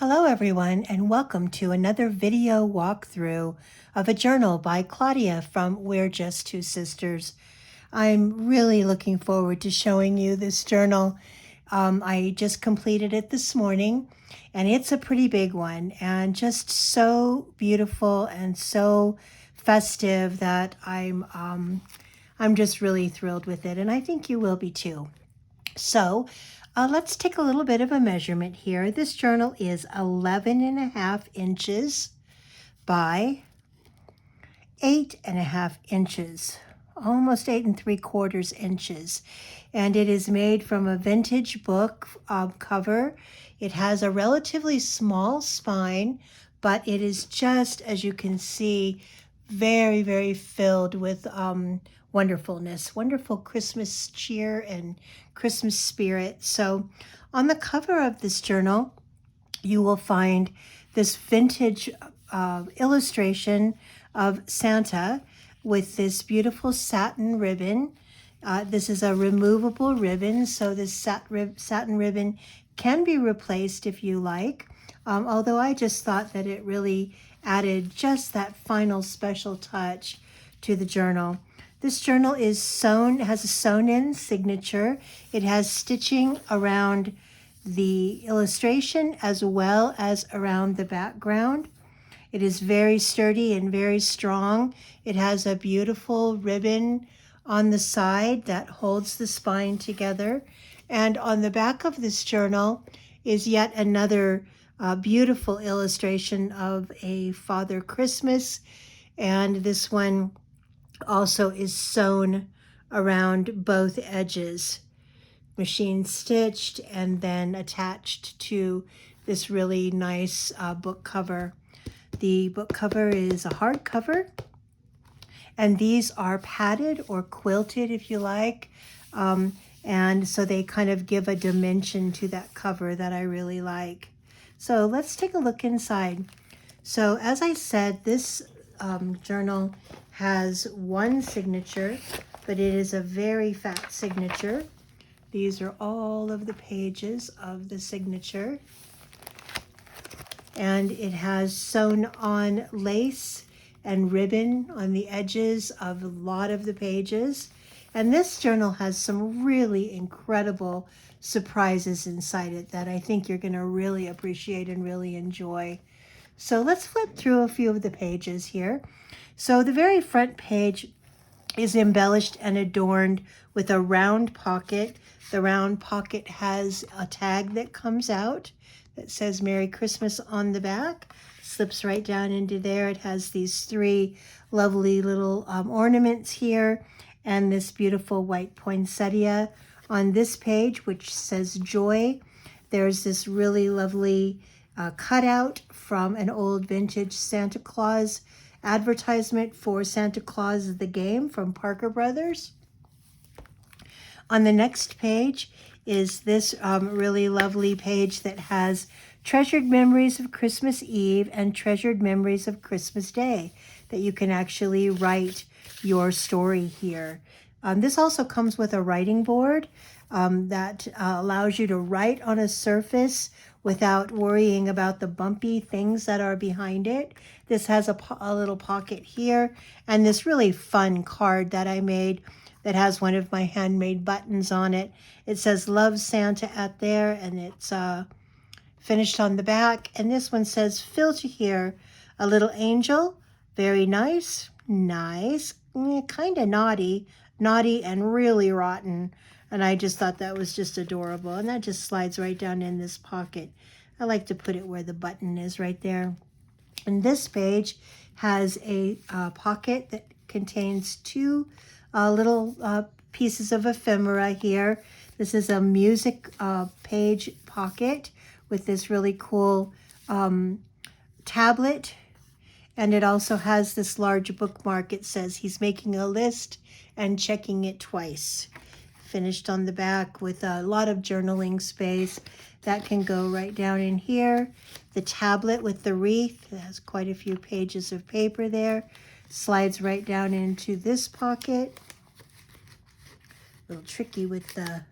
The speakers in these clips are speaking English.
Hello everyone, and welcome to another video walkthrough of a journal by Claudia from We're Just Two Sisters. I'm really looking forward to showing you this journal. I just completed it this morning, and it's a pretty big one and just so beautiful and so festive that I'm just really thrilled with it, and I think you will be too. So let's take a little bit of a measurement here. This journal is 11.5 inches by 8.5 inches, almost 8 3/4 inches. And it is made from a vintage book cover. It has a relatively small spine, but it is just, as you can see, very, very filled with wonderfulness, wonderful Christmas cheer and Christmas spirit. So on the cover of this journal, you will find this vintage illustration of Santa with this beautiful satin ribbon. This is a removable ribbon, so this satin ribbon can be replaced if you like, although I just thought that it really added just that final special touch to the journal. This journal has a sewn-in signature. It has stitching around the illustration as well as around the background. It is very sturdy and very strong. It has a beautiful ribbon on the side that holds the spine together. And on the back of this journal is yet another beautiful illustration of a Father Christmas. And this one also is sewn around both edges, machine stitched and then attached to this really nice book cover. The book cover is a hardcover, and these are padded or quilted if you like, and so they kind of give a dimension to that cover that I really like. So let's take a look inside. So as I said, this journal has one signature, but it is a very fat signature. These are all of the pages of the signature. And it has sewn on lace and ribbon on the edges of a lot of the pages. And this journal has some really incredible surprises inside it that I think you're going to really appreciate and really enjoy. So let's flip through a few of the pages here. So the very front page is embellished and adorned with a round pocket. The round pocket has a tag that comes out that says Merry Christmas on the back. Slips right down into there. It has these three lovely little ornaments here and this beautiful white poinsettia on this page, which says Joy. There's this really lovely cutout from an old vintage Santa Claus advertisement for Santa Claus the Game from Parker Brothers. On the next page is this really lovely page that has treasured memories of Christmas Eve and treasured memories of Christmas Day, that you can actually write your story here. This also comes with a writing board that allows you to write on a surface without worrying about the bumpy things that are behind it. This has a little pocket here, and this really fun card that I made that has one of my handmade buttons on it. It says Love Santa at there, and it's finished on the back. And this one says Fill to Here, a little angel, very nice, kind of naughty and really rotten. And I just thought that was just adorable. And that just slides right down in this pocket. I like to put it where the button is right there. And this page has a pocket that contains two little pieces of ephemera here. This is a music page pocket with this really cool tablet. And it also has this large bookmark. It says he's making a list and checking it twice. Finished on the back with a lot of journaling space. That can go right down in here. The tablet with the wreath, it has quite a few pages of paper there. Slides right down into this pocket. A little tricky with the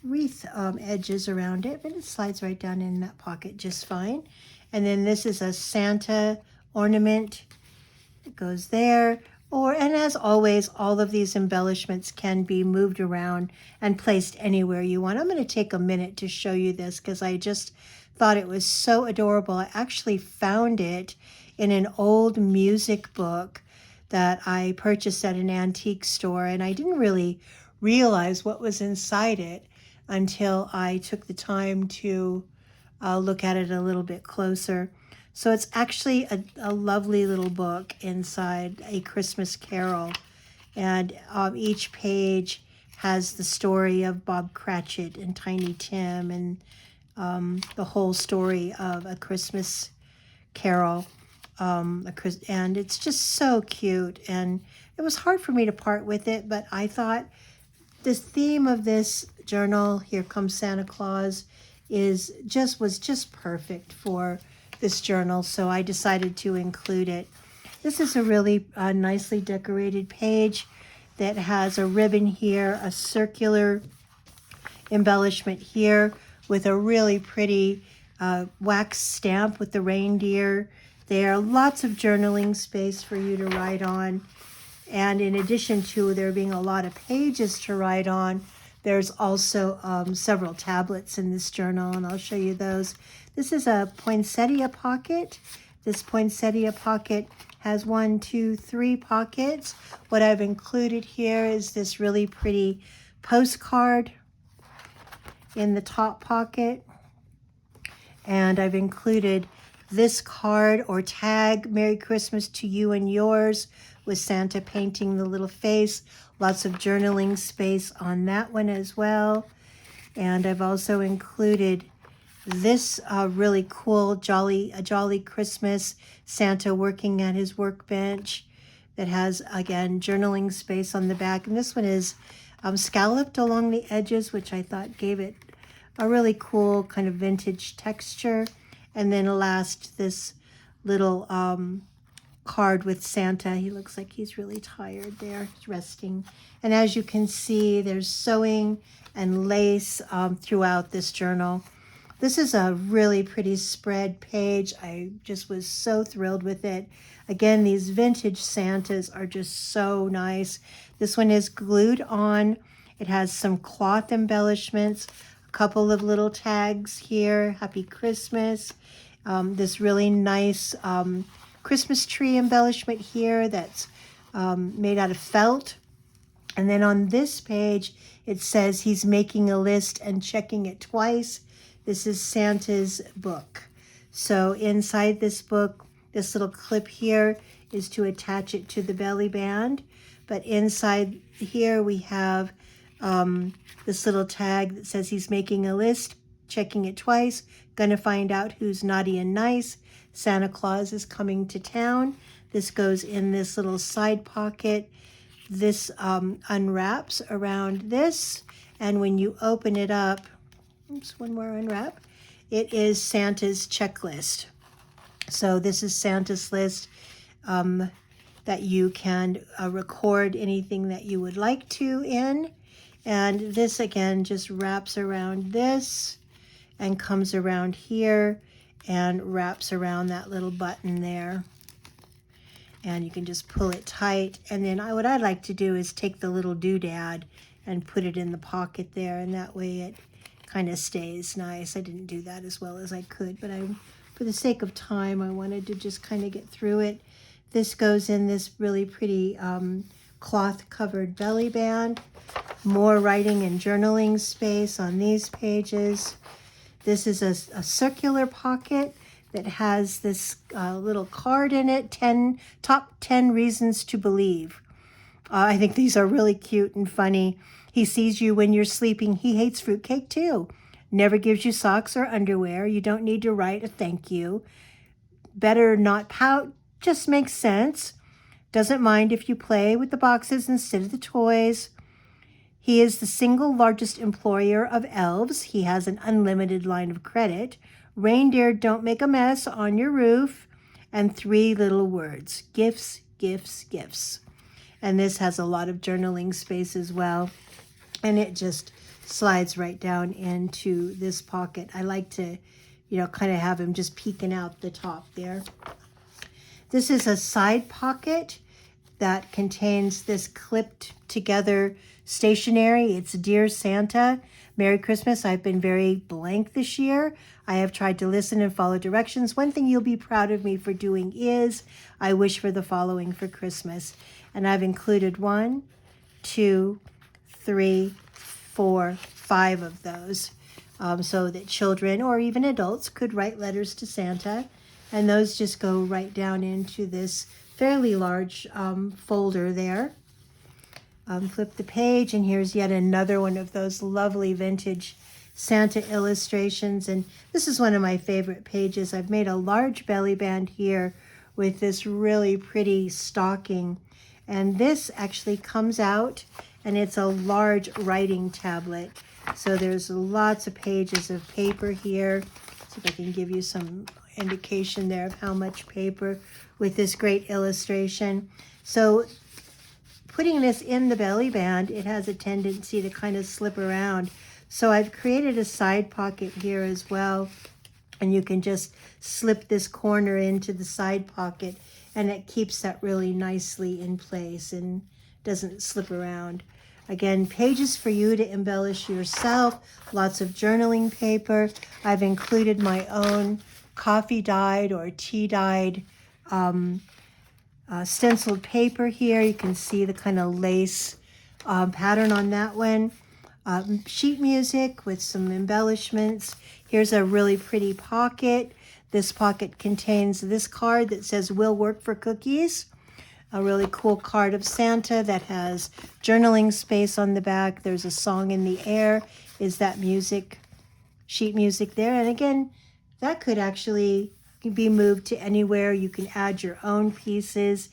wreath edges around it, but it slides right down in that pocket just fine. And then this is a Santa ornament. It goes there. And as always, all of these embellishments can be moved around and placed anywhere you want. I'm going to take a minute to show you this because I just thought it was so adorable. I actually found it in an old music book that I purchased at an antique store, and I didn't really realize what was inside it until I took the time to look at it a little bit closer. So it's actually a lovely little book inside A Christmas Carol. And each page has the story of Bob Cratchit and Tiny Tim and the whole story of A Christmas Carol. And it's just so cute. And it was hard for me to part with it, but I thought the theme of this journal, Here Comes Santa Claus, was just perfect for this journal, so I decided to include it. This is a really nicely decorated page that has a ribbon here, a circular embellishment here with a really pretty wax stamp with the reindeer there. Lots of journaling space for you to write on. And in addition to there being a lot of pages to write on, there's also several tablets in this journal, and I'll show you those. This is a poinsettia pocket. This poinsettia pocket has 1, 2, 3 pockets. What I've included here is this really pretty postcard in the top pocket. And I've included this card or tag, Merry Christmas to you and yours, with Santa painting the little face. Lots of journaling space on that one as well. And I've also included this really cool Jolly Christmas Santa working at his workbench that has, again, journaling space on the back. And this one is scalloped along the edges, which I thought gave it a really cool kind of vintage texture. And then last, this little card with Santa. He looks like he's really tired there. He's resting. And as you can see, there's sewing and lace throughout this journal. This is a really pretty spread page. I just was so thrilled with it. Again, these vintage Santas are just so nice. This one is glued on. It has some cloth embellishments, a couple of little tags here, Happy Christmas. This really nice Christmas tree embellishment here that's made out of felt. And then on this page, it says he's making a list and checking it twice. This is Santa's book. So inside this book, this little clip here is to attach it to the belly band. But inside here, we have this little tag that says he's making a list, checking it twice, gonna find out who's naughty and nice. Santa Claus is coming to town. This goes in this little side pocket. This unwraps around this, and when you open it up, oops, one more unwrap, it is Santa's checklist. So this is Santa's list that you can record anything that you would like to in. And this again just wraps around this and comes around here and wraps around that little button there. And you can just pull it tight. And then what I'd like to do is take the little doodad and put it in the pocket there, and that way it kind of stays nice. I didn't do that as well as I could, but for the sake of time, I wanted to just kind of get through it. This goes in this really pretty cloth-covered belly band. More writing and journaling space on these pages. This is a circular pocket that has this little card in it, top 10 reasons to believe. I think these are really cute and funny. He sees you when you're sleeping. He hates fruitcake too. Never gives you socks or underwear. You don't need to write a thank you. Better not pout. Just makes sense. Doesn't mind if you play with the boxes instead of the toys. He is the single largest employer of elves. He has an unlimited line of credit. Reindeer don't make a mess on your roof. And 3 little words, gifts, gifts, gifts. And this has a lot of journaling space as well. And it just slides right down into this pocket. I like to, you know, kind of have him just peeking out the top there. This is a side pocket that contains this clipped together stationery. It's Dear Santa, Merry Christmas. I've been very blank this year. I have tried to listen and follow directions. One thing you'll be proud of me for doing is I wish for the following for Christmas. And I've included 1, 2, 3, 4, 5 of those so that children or even adults could write letters to Santa. And those just go right down into this fairly large folder there. Flip the page, and here's yet another one of those lovely vintage Santa illustrations. And this is one of my favorite pages. I've made a large belly band here with this really pretty stocking. And this actually comes out, and it's a large writing tablet. So there's lots of pages of paper here. See if I can give you some indication there of how much paper with this great illustration. So putting this in the belly band, it has a tendency to kind of slip around. So I've created a side pocket here as well, and you can just slip this corner into the side pocket, and it keeps that really nicely in place and doesn't slip around. Again, pages for you to embellish yourself, lots of journaling paper. I've included my own coffee dyed or tea dyed stenciled paper here. You can see the kind of lace pattern on that one. Sheet music with some embellishments. Here's a really pretty pocket. This pocket contains this card that says "Will work for cookies." A really cool card of Santa that has journaling space on the back. There's a song in the air. Is that music, sheet music there? And again, that could actually be moved to anywhere. You can add your own pieces.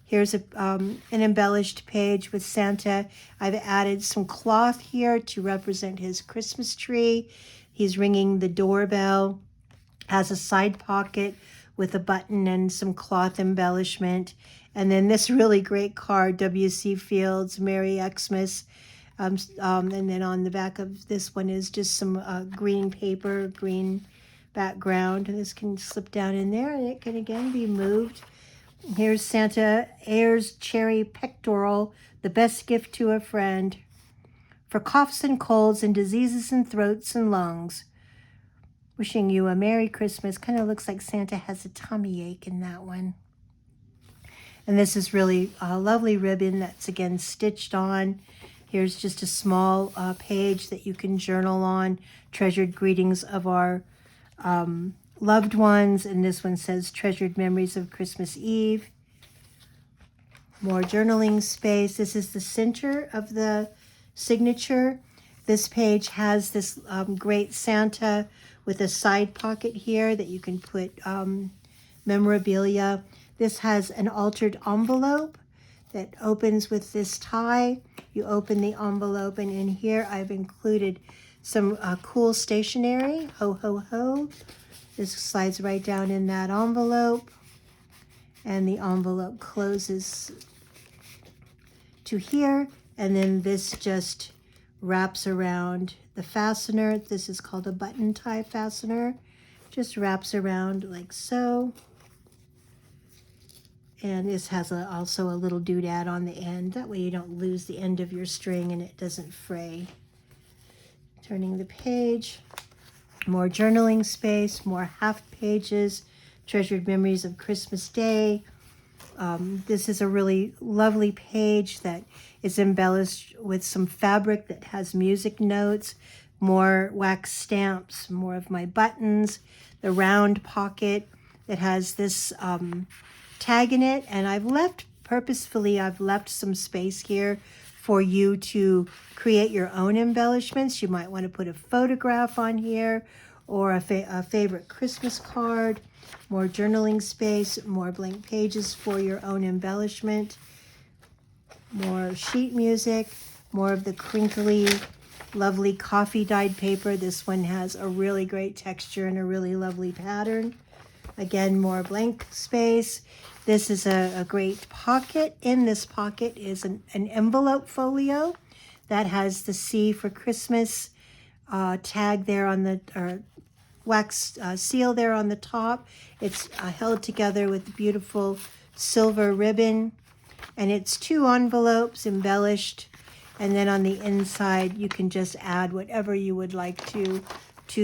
Here's an embellished page with Santa. I've added some cloth here to represent his Christmas tree. He's ringing the doorbell. Has a side pocket with a button and some cloth embellishment. And then this really great card, W.C. Fields, Merry Xmas. And then on the back of this one is just some green paper, green background. This can slip down in there, and it can again be moved. Here's Santa Ayers Cherry Pectoral, the best gift to a friend. For coughs and colds and diseases in throats and lungs. Wishing you a Merry Christmas. Kind of looks like Santa has a tummy ache in that one. And this is really a lovely ribbon that's again stitched on. Here's just a small page that you can journal on. Treasured greetings of our loved ones. And this one says treasured memories of Christmas Eve. More journaling space. This is the center of the signature. This page has this great Santa with a side pocket here that you can put memorabilia. This has an altered envelope that opens with this tie. You open the envelope, and in here I've included some cool stationery. Ho, ho, ho. This slides right down in that envelope, and the envelope closes to here, and then this just wraps around the fastener. This is called a button tie fastener. Just wraps around like so. And this has also a little doodad on the end. That way you don't lose the end of your string and it doesn't fray. Turning the page. More journaling space, more half pages, treasured memories of Christmas Day. This is a really lovely page that is embellished with some fabric that has music notes, more wax stamps, more of my buttons, the round pocket that has this tag in it. And I've left some space here for you to create your own embellishments. You might want to put a photograph on here or a favorite Christmas card. More journaling space, more blank pages for your own embellishment. More sheet music, more of the crinkly, lovely coffee dyed paper. This one has a really great texture and a really lovely pattern. Again, more blank space. This is a great pocket. In this pocket is an envelope folio That has the C for Christmas tag there on the, or wax seal there on the top. It's held together with beautiful silver ribbon, and it's 2 envelopes embellished, and then on the inside you can just add whatever you would like to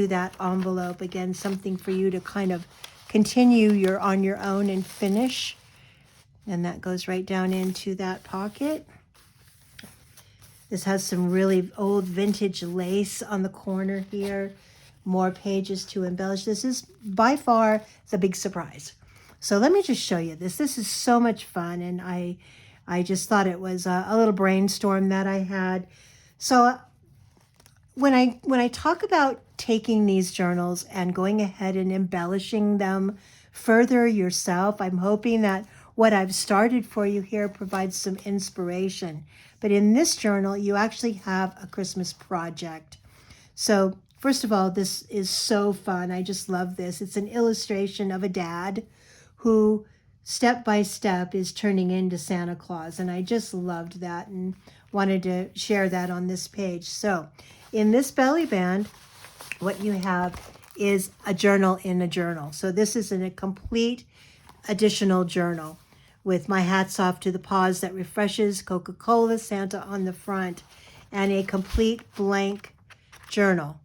that envelope. Again, something for you to kind of continue your on your own and finish. And that goes right down into that pocket. This has some really old vintage lace on the corner here. More pages to embellish. This is by far the big surprise. So let me just show you this. This is so much fun, and I just thought it was a little brainstorm that I had. So when I talk about taking these journals and going ahead and embellishing them further yourself, I'm hoping that what I've started for you here provides some inspiration. But in this journal, you actually have a Christmas project. So first of all, this is so fun. I just love this. It's an illustration of a dad who step by step is turning into Santa Claus. And I just loved that and wanted to share that on this page. So in this belly band, what you have is a journal in a journal. So this is a complete additional journal with my hats off to the paws that refreshes, Coca-Cola, Santa on the front, and a complete blank journal.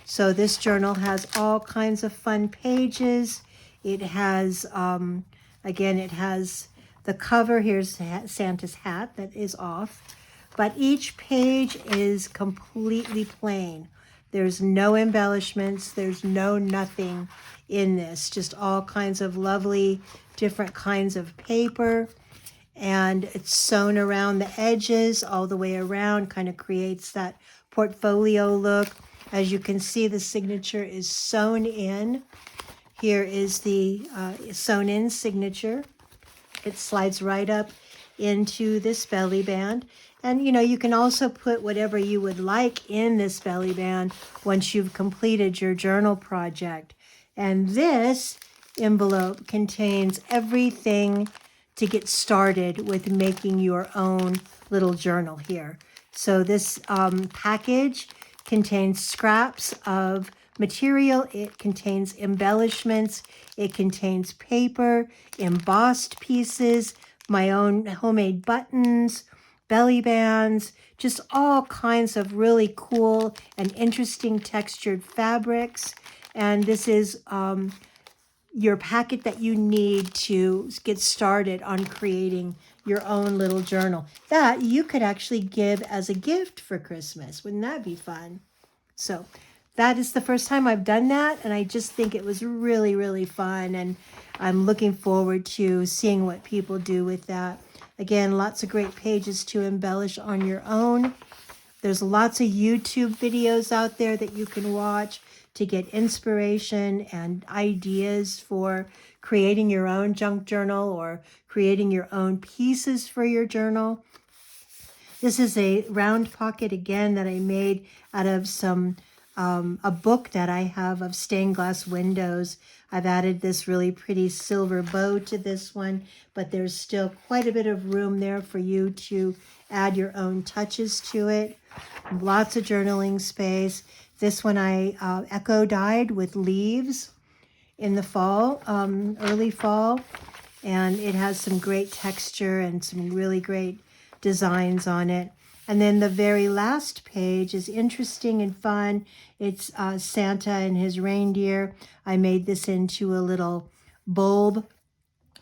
So this journal has all kinds of fun pages. It has, again, it has the cover. Here's Santa's hat that is off. But each page is completely plain. There's no embellishments. There's nothing in this. Just all kinds of lovely different kinds of paper. And it's sewn around the edges all the way around. Kind of creates that portfolio look. As you can see, the signature is sewn in. Here is the sewn in signature. It slides right up into this belly band. And you know, you can also put whatever you would like in this belly band once you've completed your journal project. And this envelope contains everything to get started with making your own little journal here. So this package contains scraps of material. It contains embellishments. It contains paper, embossed pieces, my own homemade buttons, belly bands, just all kinds of really cool and interesting textured fabrics. And this is your packet that you need to get started on creating your own little journal that you could actually give as a gift for Christmas. Wouldn't that be fun? So that is the first time I've done that, and I just think it was really, really fun, and I'm looking forward to seeing what people do with that. Again, lots of great pages to embellish on your own. There's lots of YouTube videos out there that you can watch to get inspiration and ideas for creating your own junk journal or creating your own pieces for your journal. This is a round pocket again that I made out of some a book that I have of stained glass windows. I've added this really pretty silver bow to this one, but there's still quite a bit of room there for you to add your own touches to it. Lots of journaling space. This one I echo dyed with leaves in the fall, early fall, and it has some great texture and some really great designs on it. And then the very last page is interesting and fun. It's Santa and his reindeer. I made this into a little bulb.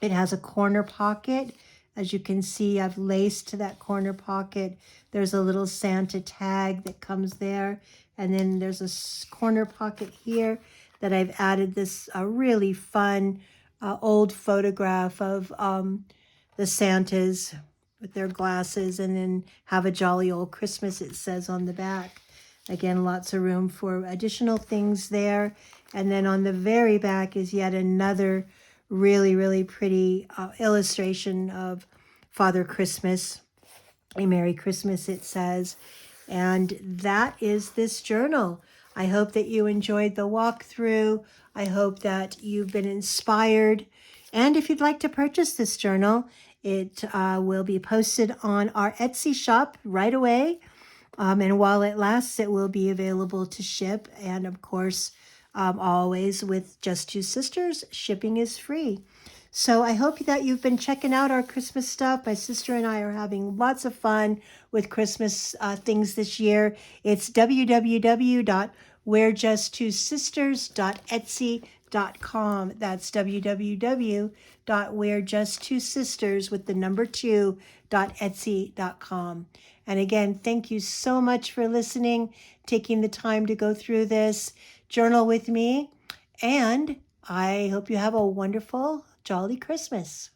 It has a corner pocket. As you can see, I've laced that corner pocket. There's a little Santa tag that comes there. And then there's a corner pocket here that I've added this really fun old photograph of the Santas with their glasses, and then have a jolly old Christmas, it says on the back. Again, lots of room for additional things there. And then on the very back is yet another really, really pretty illustration of Father Christmas. A Merry Christmas, it says. And that is this journal. I hope that you enjoyed the walkthrough. I hope that you've been inspired. And if you'd like to purchase this journal, it will be posted on our Etsy shop right away. And while it lasts, it will be available to ship. And of course, always with Just Two Sisters, shipping is free. So I hope that you've been checking out our Christmas stuff. My sister and I are having lots of fun with Christmas things this year. It's www.we'rejusttwosisters.etsy.com. That's www.we'rejusttwosisters with the number 2.etsy.com. And again, thank you so much for listening, taking the time to go through this journal with me. And I hope you have a wonderful, jolly Christmas.